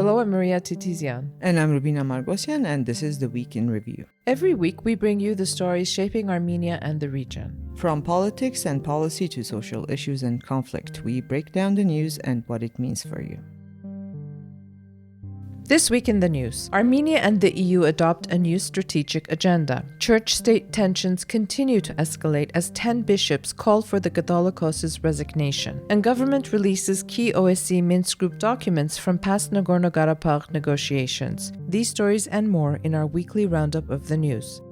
Hello, I'm Maria Titizian. And I'm Rubina Margosian, and this is the Week in Review. Every week, we bring you the stories shaping Armenia and the region. From politics and policy to social issues and conflict, we break down the news and what it means for you. This week in the news, Armenia and the EU adopt a new strategic agenda. Church-state tensions continue to escalate as 10 bishops call for the Catholicos' resignation, and government releases key OSCE Minsk Group documents from past Nagorno-Karabakh negotiations. These stories and more in our weekly roundup of the news.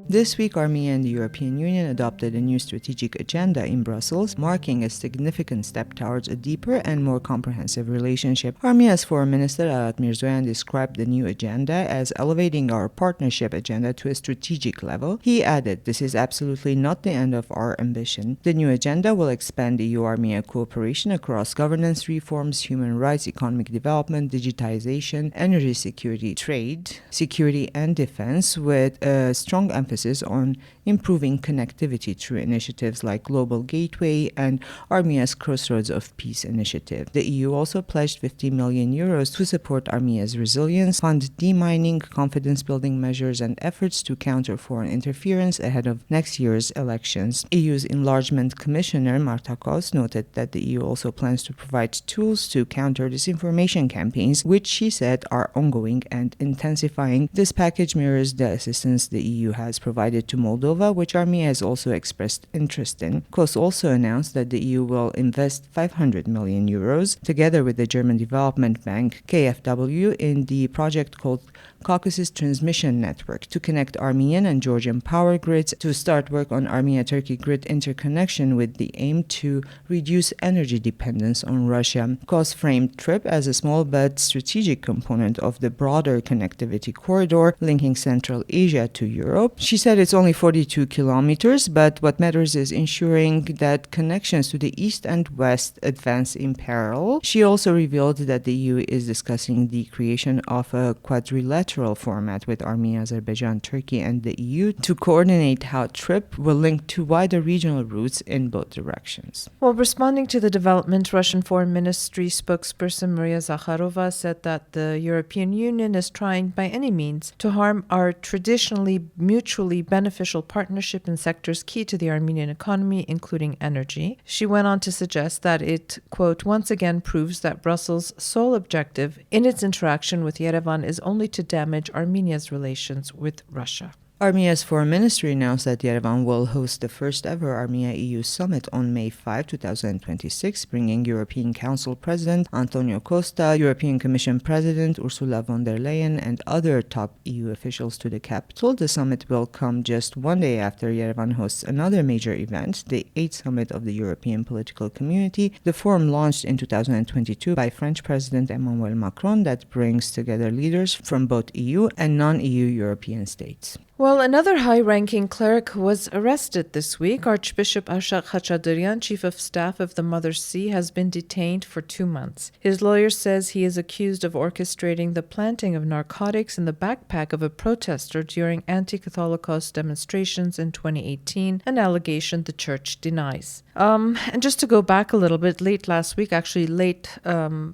This week, Armenia and the European Union adopted a new strategic agenda in Brussels, marking a significant step towards a deeper and more comprehensive relationship. Armenia's Foreign Minister Arat Mirzoyan described the new agenda as elevating our partnership agenda to a strategic level. He added, "This is absolutely not the end of our ambition. The new agenda will expand EU-Armenia cooperation across governance reforms, human rights, economic development, digitization, energy security, trade, security and defense, with a strong emphasis on improving connectivity through initiatives like Global Gateway and Armenia's Crossroads of Peace initiative." The EU also pledged 50 million euros to support Armenia's resilience, fund demining, confidence-building measures, and efforts to counter foreign interference ahead of next year's elections. EU's Enlargement Commissioner Catholicos noted that the EU also plans to provide tools to counter disinformation campaigns, which she said are ongoing and intensifying. This package mirrors the assistance the EU has provided to Moldova, which Armenia has also expressed interest in. Kos also announced that the EU will invest 500 million euros, together with the German Development Bank, KfW, in the project called Caucasus Transmission Network to connect Armenian and Georgian power grids, to start work on Armenia-Turkey grid interconnection with the aim to reduce energy dependence on Russia. Kos framed TRIP as a small but strategic component of the broader connectivity corridor linking Central Asia to Europe. She said it's only 42 kilometers, but what matters is ensuring that connections to the east and west advance in parallel. She also revealed that the EU is discussing the creation of a quadrilateral format with Armenia, Azerbaijan, Turkey, and the EU to coordinate how TRIP will link to wider regional routes in both directions. While responding to the development, Russian Foreign Ministry spokesperson Maria Zakharova said that the European Union is trying by any means to harm our traditionally mutually beneficial partnership in sectors key to the Armenian economy, including energy. She went on to suggest that it, quote, once again proves that Brussels' sole objective in its interaction with Yerevan is only to damage Armenia's relations with Russia. Armenia's Foreign Ministry announced that Yerevan will host the first ever Armenia-EU summit on May 5, 2026, bringing European Council President Antonio Costa, European Commission President Ursula von der Leyen, and other top EU officials to the capital. The summit will come just one day after Yerevan hosts another major event, the 8th Summit of the European Political Community. The forum, launched in 2022 by French President Emmanuel Macron, that brings together leaders from both EU and non-EU European states. Well, another high-ranking cleric was arrested this week. Archbishop Arshak Khachaturian, chief of staff of the Mother See, has been detained for 2 months. His lawyer says he is accused of orchestrating the planting of narcotics in the backpack of a protester during anti-Catholicos demonstrations in 2018, an allegation the church denies. And just to go back a little bit, late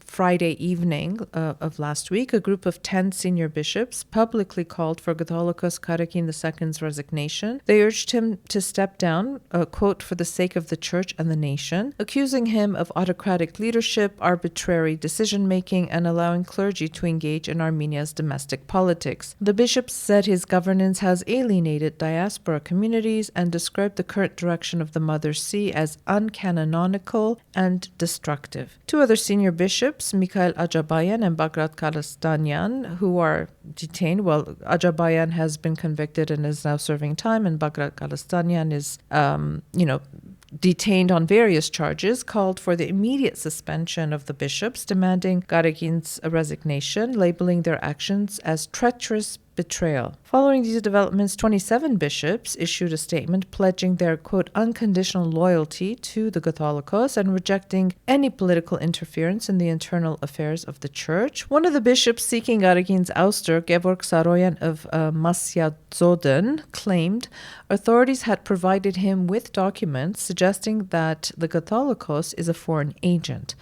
Friday evening of last week, a group of 10 senior bishops publicly called for Catholicos Karakin II's resignation. They urged him to step down, quote, for the sake of the church and the nation, accusing him of autocratic leadership, arbitrary decision-making, and allowing clergy to engage in Armenia's domestic politics. The bishops said his governance has alienated diaspora communities and described the current direction of the Mother See as uncanonical and destructive. 2 other senior bishops, Mikhail Ajabayan and Bagrat Kalastanyan, who are detained. Well, Ajabayan has been convicted and is now serving time, and Bagrat Kalastanyan is, detained on various charges, called for the immediate suspension of the bishops, demanding Karakin's resignation, labeling their actions as treacherous betrayal. Following these developments, 27 bishops issued a statement pledging their, quote, unconditional loyalty to the Catholicos and rejecting any political interference in the internal affairs of the church. One of the bishops seeking Garagin's ouster, Gevorg Saroyan of Masyadzoden, claimed authorities had provided him with documents suggesting that the Catholicos is a foreign agent.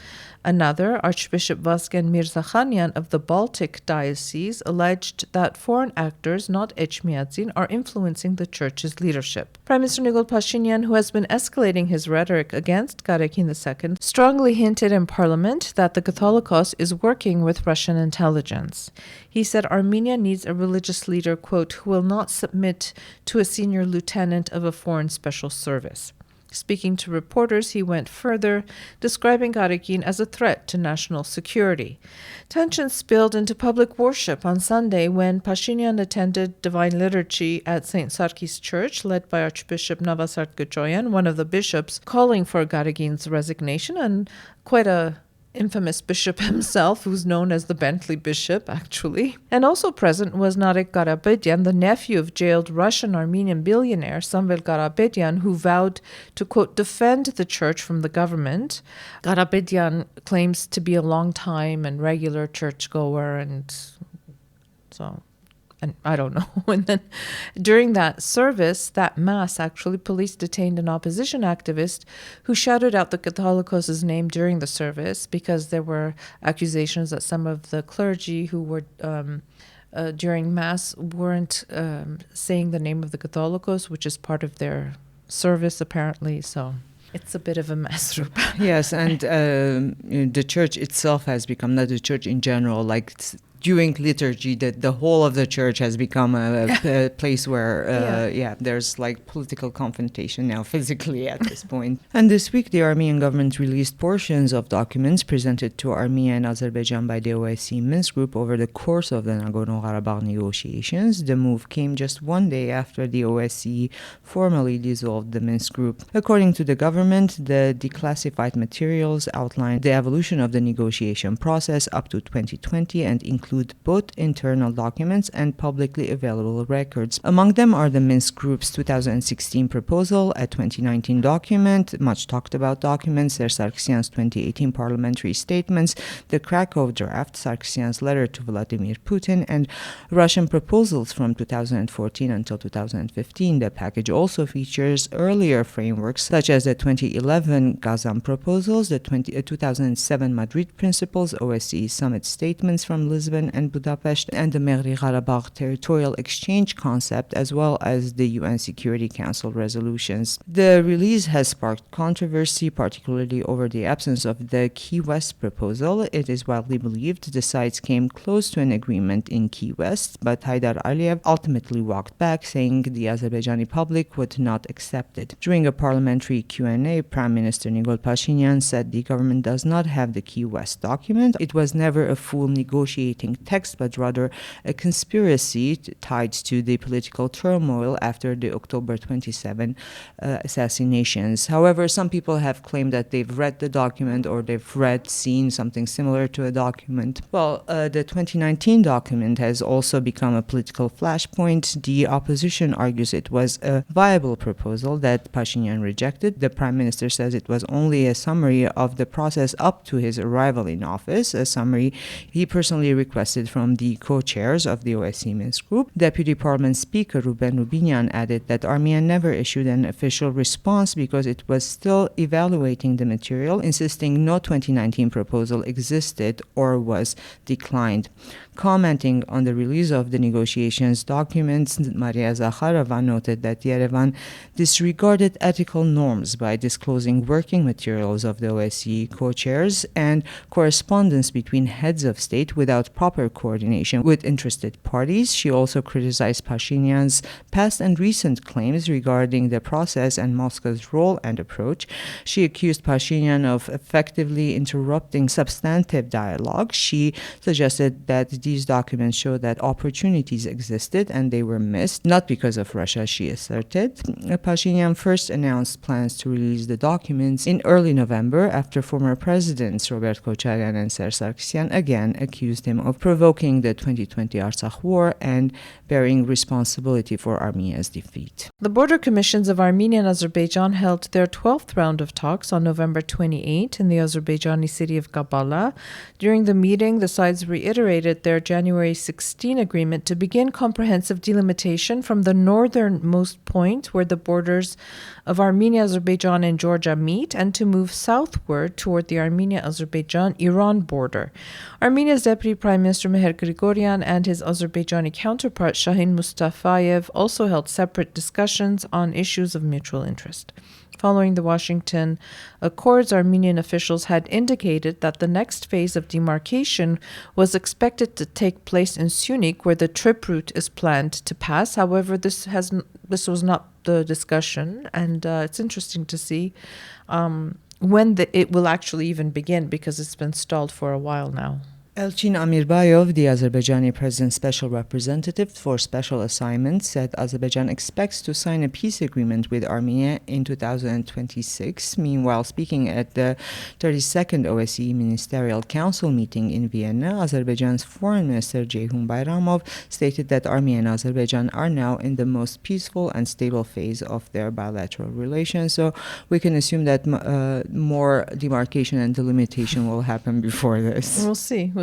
Another, Archbishop Vazgen Mirzakhanian of the Baltic Diocese, alleged that foreign actors, not Echmiadzin, are influencing the church's leadership. Prime Minister Nikol Pashinyan, who has been escalating his rhetoric against Karakin II, strongly hinted in parliament that the Catholicos is working with Russian intelligence. He said Armenia needs a religious leader, quote, who will not submit to a senior lieutenant of a foreign special service. Speaking to reporters, he went further, describing Garakin as a threat to national security. Tensions spilled into public worship on Sunday when Pashinyan attended Divine Liturgy at St. Sarkis Church, led by Archbishop Navasart Gochoyan, one of the bishops, calling for Garagin's resignation, and quite a infamous bishop himself, who's known as the Bentley Bishop, actually. And also present was Narek Garabedyan, the nephew of jailed Russian-Armenian billionaire Samvel Garabedyan, who vowed to, quote, defend the church from the government. Garabedyan claims to be a long-time and regular churchgoer, and I don't know. And then during that service, that mass, actually, police detained an opposition activist who shouted out the Catholicos' name during the service because there were accusations that some of the clergy who were during mass weren't saying the name of the Catholicos, which is part of their service, apparently. So it's a bit of a mess. Yes, and the church itself has become, not the church in general, like during liturgy, the whole of the church has become a place where, there's like political confrontation now physically at this point. And this week, the Armenian government released portions of documents presented to Armenia and Azerbaijan by the OSCE Minsk Group over the course of the Nagorno-Karabakh negotiations. The move came just one day after the OSCE formally dissolved the Minsk Group. According to the government, the declassified materials outline the evolution of the negotiation process up to 2020 and include both internal documents and publicly available records. Among them are the Minsk Group's 2016 proposal, a 2019 document, much talked about documents, their Sargsyan's 2018 parliamentary statements, the Krakow draft, Sargsyan's letter to Vladimir Putin, and Russian proposals from 2014 until 2015. The package also features earlier frameworks such as the 2011 Kazan proposals, the 2007 Madrid principles, OSCE summit statements from Lisbon and Budapest, and the Megri-Karabakh territorial exchange concept, as well as the UN Security Council resolutions. The release has sparked controversy, particularly over the absence of the Key West proposal. It is widely believed the sides came close to an agreement in Key West, but Haydar Aliyev ultimately walked back, saying the Azerbaijani public would not accept it. During a parliamentary Q&A, Prime Minister Nikol Pashinyan said the government does not have the Key West document. It was never a full negotiating text, but rather a conspiracy tied to the political turmoil after the October 27 assassinations. However, some people have claimed that they've read the document or they've seen something similar to a document. Well, the 2019 document has also become a political flashpoint. The opposition argues it was a viable proposal that Pashinyan rejected. The Prime Minister says it was only a summary of the process up to his arrival in office, a summary he personally requested from the co-chairs of the OSCE Minsk Group. Deputy Parliament Speaker Ruben Rubinyan added that Armenia never issued an official response because it was still evaluating the material, insisting no 2019 proposal existed or was declined. Commenting on the release of the negotiations documents, Maria Zakharova noted that Yerevan disregarded ethical norms by disclosing working materials of the OSCE co-chairs and correspondence between heads of state without proper coordination with interested parties. She also criticized Pashinyan's past and recent claims regarding the process and Moscow's role and approach. She accused Pashinyan of effectively interrupting substantive dialogue. She suggested that these documents show that opportunities existed and they were missed, not because of Russia, she asserted. Pashinyan first announced plans to release the documents in early November after former presidents Robert Kocharian and Serge Sargsyan again accused him of provoking the 2020 Artsakh war and bearing responsibility for Armenia's defeat. The border commissions of Armenia and Azerbaijan held their 12th round of talks on November 28 in the Azerbaijani city of Gabala. During the meeting, the sides reiterated their January 16 agreement to begin comprehensive delimitation from the northernmost point where the borders of Armenia, Azerbaijan, and Georgia meet, and to move southward toward the Armenia-Azerbaijan-Iran border. Armenia's Deputy Prime Minister Meher Grigoryan and his Azerbaijani counterpart Shahin Mustafayev also held separate discussions on issues of mutual interest. Following the Washington Accords, Armenian officials had indicated that the next phase of demarcation was expected to take place in Syunik, where the trip route is planned to pass. However, this was not the discussion, and it's interesting to see when it will actually even begin, because it's been stalled for a while now. Elchin Amirbayov, the Azerbaijani president's special representative for special assignments, said Azerbaijan expects to sign a peace agreement with Armenia in 2026. Meanwhile, speaking at the 32nd OSCE Ministerial Council meeting in Vienna, Azerbaijan's Foreign Minister Ceyhun Bayramov stated that Armenia and Azerbaijan are now in the most peaceful and stable phase of their bilateral relations. So we can assume that more demarcation and delimitation will happen before this. We'll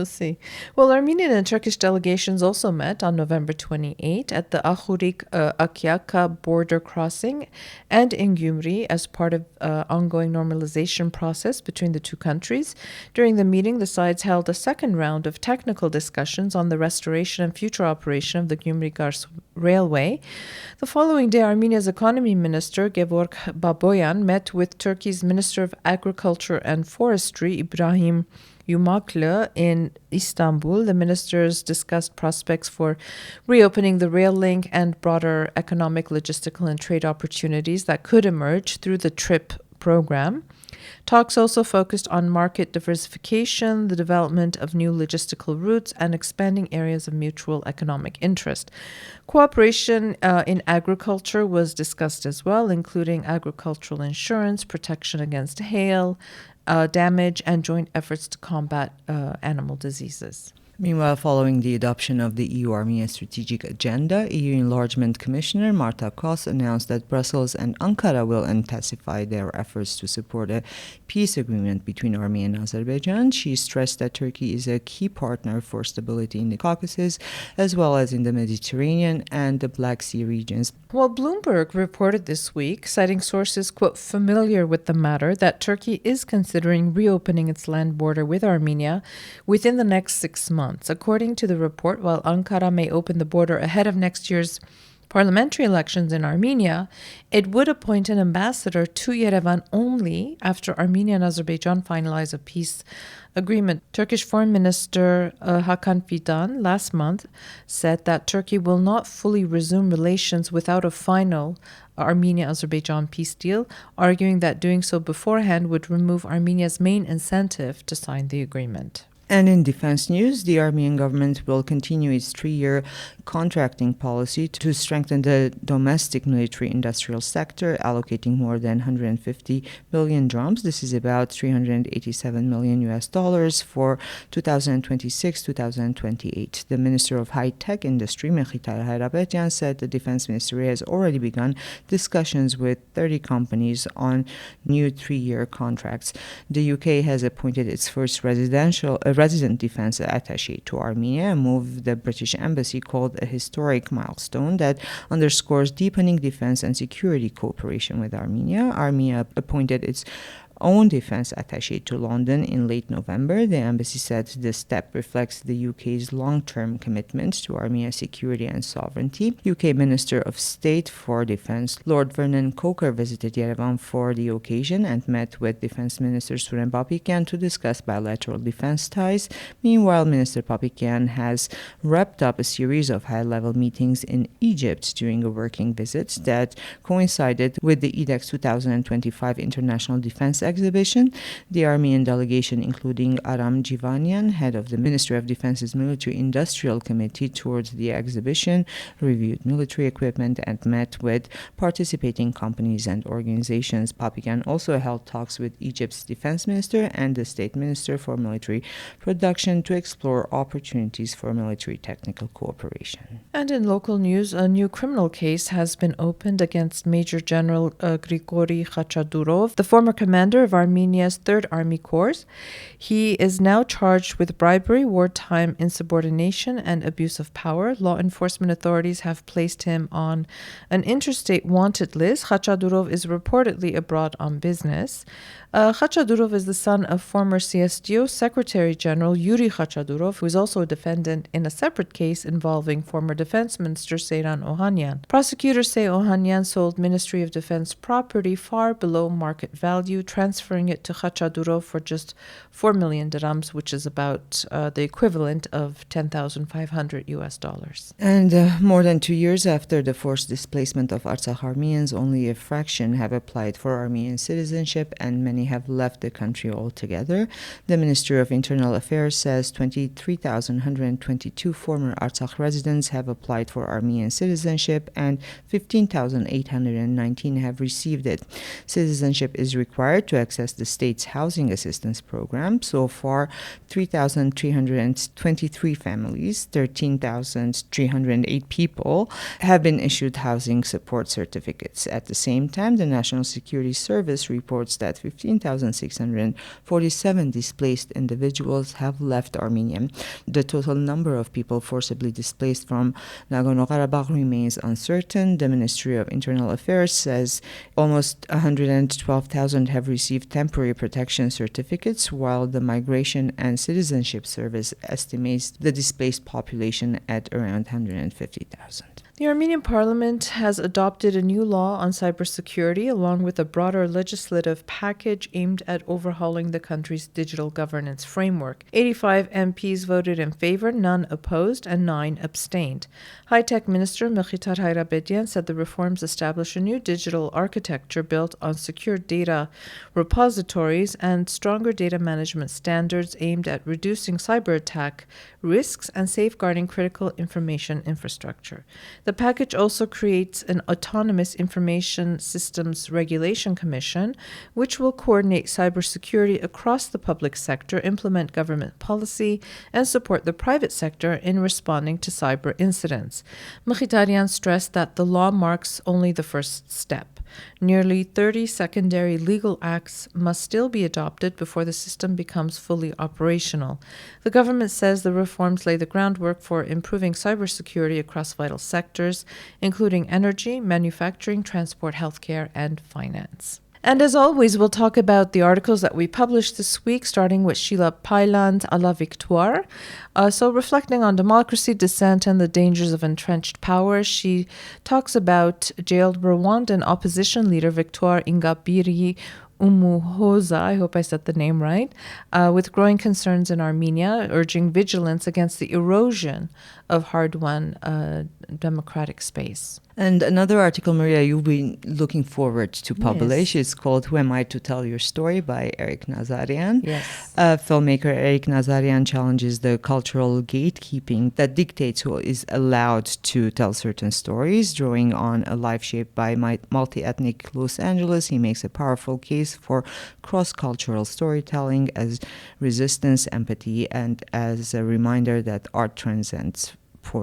see. Well, Armenian and Turkish delegations also met on November 28 at the Akhurik-Akyaka border crossing and in Gyumri as part of ongoing normalization process between the two countries. During the meeting, the sides held a second round of technical discussions on the restoration and future operation of the Gyumri-Kars railway. The following day, Armenia's economy minister, Gevorg Baboyan, met with Turkey's Minister of Agriculture and Forestry, Ibrahim Yumaklı, in Istanbul. The ministers discussed prospects for reopening the rail link and broader economic, logistical, and trade opportunities that could emerge through the TRIP program. Talks also focused on market diversification, the development of new logistical routes, and expanding areas of mutual economic interest. Cooperation in agriculture was discussed as well, including agricultural insurance, protection against hail damage, and joint efforts to combat animal diseases. Meanwhile, following the adoption of the EU-Armenia Strategic Agenda, EU Enlargement Commissioner Marta Kos announced that Brussels and Ankara will intensify their efforts to support a peace agreement between Armenia and Azerbaijan. She stressed that Turkey is a key partner for stability in the Caucasus, as well as in the Mediterranean and the Black Sea regions. Well, Bloomberg reported this week, citing sources, quote, familiar with the matter, that Turkey is considering reopening its land border with Armenia within the next 6 months. According to the report, while Ankara may open the border ahead of next year's parliamentary elections in Armenia, it would appoint an ambassador to Yerevan only after Armenia and Azerbaijan finalize a peace agreement. Turkish Foreign Minister Hakan Fidan last month said that Turkey will not fully resume relations without a final Armenia-Azerbaijan peace deal, arguing that doing so beforehand would remove Armenia's main incentive to sign the agreement. And in defense news, the Armenian government will continue its 3-year contracting policy to strengthen the domestic military-industrial sector, allocating more than 150 billion drams. This is about $387 million for 2026-2028. The Minister of High-Tech Industry, Mekhitar Hayrabetyan, said the Defense Ministry has already begun discussions with 30 companies on new 3-year contracts. The UK has appointed its first resident defense attaché to Armenia, a move the British Embassy called a historic milestone that underscores deepening defense and security cooperation with Armenia. Armenia appointed its own defense attaché to London in late November. The embassy said this step reflects the UK's long-term commitment to Armenia's security and sovereignty. UK Minister of State for Defense Lord Vernon Coker visited Yerevan for the occasion and met with Defense Minister Suren Papikyan to discuss bilateral defense ties. Meanwhile, Minister Papikyan has wrapped up a series of high-level meetings in Egypt during a working visit that coincided with the EDEX 2025 International Defense exhibition. The Armenian delegation, including Aram Jivanyan, head of the Ministry of Defense's Military Industrial Committee, toured the exhibition, reviewed military equipment, and met with participating companies and organizations. Papikian also held talks with Egypt's defense minister and the state minister for military production to explore opportunities for military technical cooperation. And in local news, a new criminal case has been opened against Major General Grigory Khachadurov, the former commander of Armenia's 3rd Army Corps. He is now charged with bribery, wartime insubordination, and abuse of power. Law enforcement authorities have placed him on an interstate wanted list. Khachadurov is reportedly abroad on business. Khachadurov is the son of former CSTO Secretary General Yuri Khachadurov, who is also a defendant in a separate case involving former Defense Minister Seyran Ohanyan. Prosecutors say Ohanyan sold Ministry of Defense property far below market value, transferring it to Khachadurov for just 4 million dirhams, which is about the equivalent of $10,500. And more than 2 years after the forced displacement of Artsakh Armenians, only a fraction have applied for Armenian citizenship, and many have left the country altogether. The Ministry of Internal Affairs says 23,122 former Artsakh residents have applied for Armenian citizenship and 15,819 have received it. Citizenship is required to access the state's housing assistance program. So far, 3,323 families, 13,308 people have been issued housing support certificates. At the same time, the National Security Service reports that 15,647 displaced individuals have left Armenia. The total number of people forcibly displaced from Nagorno-Karabakh remains uncertain. The Ministry of Internal Affairs says almost 112,000 have received temporary protection certificates, while the Migration and Citizenship Service estimates the displaced population at around 150,000. The Armenian parliament has adopted a new law on cybersecurity along with a broader legislative package aimed at overhauling the country's digital governance framework. 85 MPs voted in favor, none opposed, and 9 abstained. High-Tech Minister Mekhitar Hayrabedian said the reforms establish a new digital architecture built on secure data repositories and stronger data management standards aimed at reducing cyber attack risks and safeguarding critical information infrastructure. The package also creates an Autonomous Information Systems Regulation Commission, which will coordinate cybersecurity across the public sector, implement government policy, and support the private sector in responding to cyber incidents. Mkhitaryan stressed that the law marks only the first step. Nearly 30 secondary legal acts must still be adopted before the system becomes fully operational. The government says the reforms lay the groundwork for improving cybersecurity across vital sectors, including energy, manufacturing, transport, healthcare, and finance. And as always, we'll talk about the articles that we published this week, starting with Sheila Pailand's A la Victoire. So reflecting on democracy, dissent, and the dangers of entrenched power, she talks about jailed Rwandan opposition leader Victoire Ingabire Umuhoza, I hope I said the name right, with growing concerns in Armenia, urging vigilance against the erosion of hard-won democratic space. And another article, Maria, you'll be looking forward to publish. Yes. It's called Who Am I to Tell Your Story by Eric Nazarian. Yes. Filmmaker Eric Nazarian challenges the cultural gatekeeping that dictates who is allowed to tell certain stories. Drawing on a life shaped by multi-ethnic Los Angeles, he makes a powerful case for cross-cultural storytelling as resistance, empathy, and as a reminder that art transcends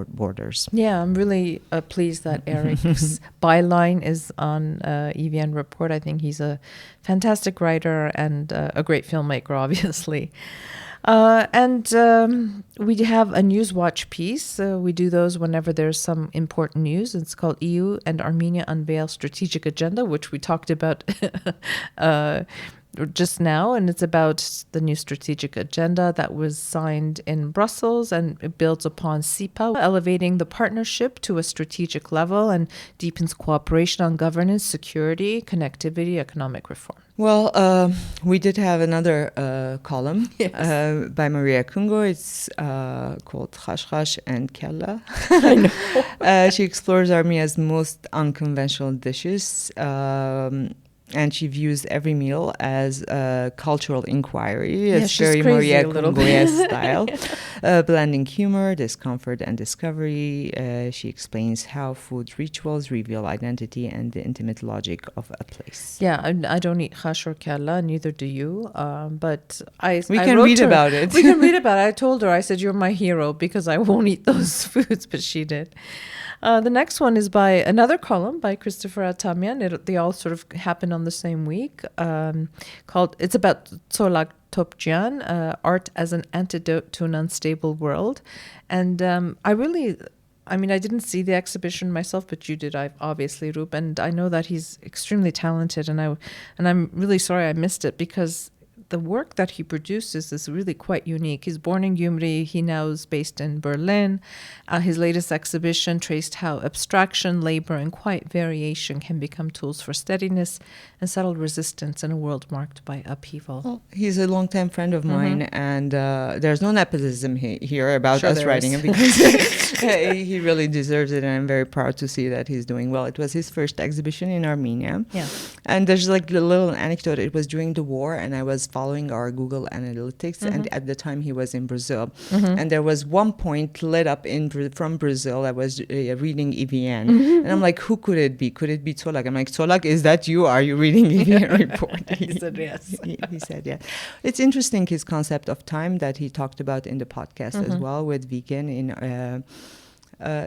borders. Yeah, I'm really pleased that Eric's byline is on EVN Report. I think he's a fantastic writer and a great filmmaker, obviously. And we have a News Watch piece. We do those whenever there's some important news. It's called EU and Armenia Unveil Strategic Agenda, which we talked about just now, and it's about the new strategic agenda that was signed in Brussels, and it builds upon SIPA, elevating the partnership to a strategic level and deepens cooperation on governance, security, connectivity, economic reform. Well, we did have another column by Maria Kungo. It's called Khashkhash and Kella. I know. She explores Armenia's most unconventional dishes. And she views every meal as a cultural inquiry. Yeah, It's she's very crazy Maria a little Congoyes bit. style, blending humor, discomfort, and discovery. She explains how food rituals reveal identity and the intimate logic of a place. Yeah, I don't eat hash or kella, neither do you. But We I can wrote read her- about it. We can read about it. I told her, I said, you're my hero because I won't eat those foods, but she did. The next one is by another column by Christopher Atamian. They all sort of happen on the same week. It's about Tsolak Topjian, art as an antidote to an unstable world. And I didn't see the exhibition myself, but you did, obviously, Rup. And I know that he's extremely talented, and I'm really sorry I missed it because the work that he produces is really quite unique. He's born in Gyumri. He now is based in Berlin. His latest exhibition traced how abstraction, labor, and quiet variation can become tools for steadiness and subtle resistance in a world marked by upheaval. Well, he's a longtime friend of mine, and there's no nepotism here about Sure us there writing is. him because he really deserves it, and I'm very proud to see that he's doing well. It was his first exhibition in Armenia. Yeah. And there's like a little anecdote. It was during the war, and I was following our Google Analytics, and at the time he was in Brazil. And there was one point lit up from Brazil. I was reading EVN, and I'm like, who could it be? Could it be Tsolak? I'm like, Tsolak, is that you? Are you reading EVN Report? He said yes. He said yes. It's interesting, his concept of time that he talked about in the podcast as well with Vegan.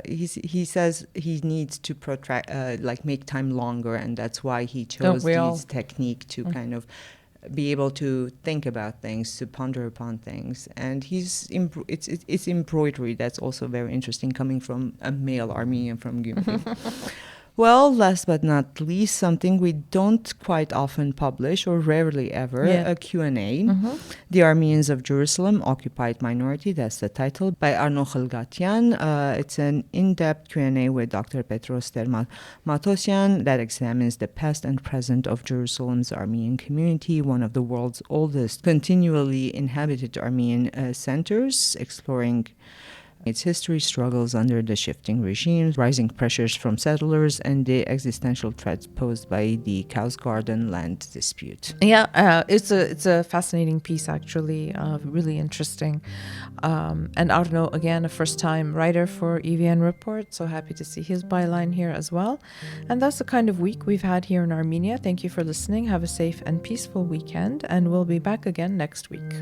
He says he needs to protract, make time longer, and that's why he chose this technique to kind of be able to think about things, to ponder upon things. And it's embroidery that's also very interesting, coming from a male Armenian from Gyumri. Well, last but not least, something we don't quite often publish, or rarely ever, a Q&A. The Armenians of Jerusalem, Occupied Minority, that's the title, by Arno Khalgatyan. It's an in-depth Q&A with Dr. Petros Matosyan that examines the past and present of Jerusalem's Armenian community, one of the world's oldest continually inhabited Armenian centers, exploring its history, struggles under the shifting regimes, rising pressures from settlers, and the existential threats posed by the Cow's Garden land dispute. Yeah, it's a fascinating piece, actually, really interesting. And Arno, again, a first-time writer for EVN Report, so happy to see his byline here as well. And that's the kind of week we've had here in Armenia. Thank you for listening. Have a safe and peaceful weekend, and we'll be back again next week.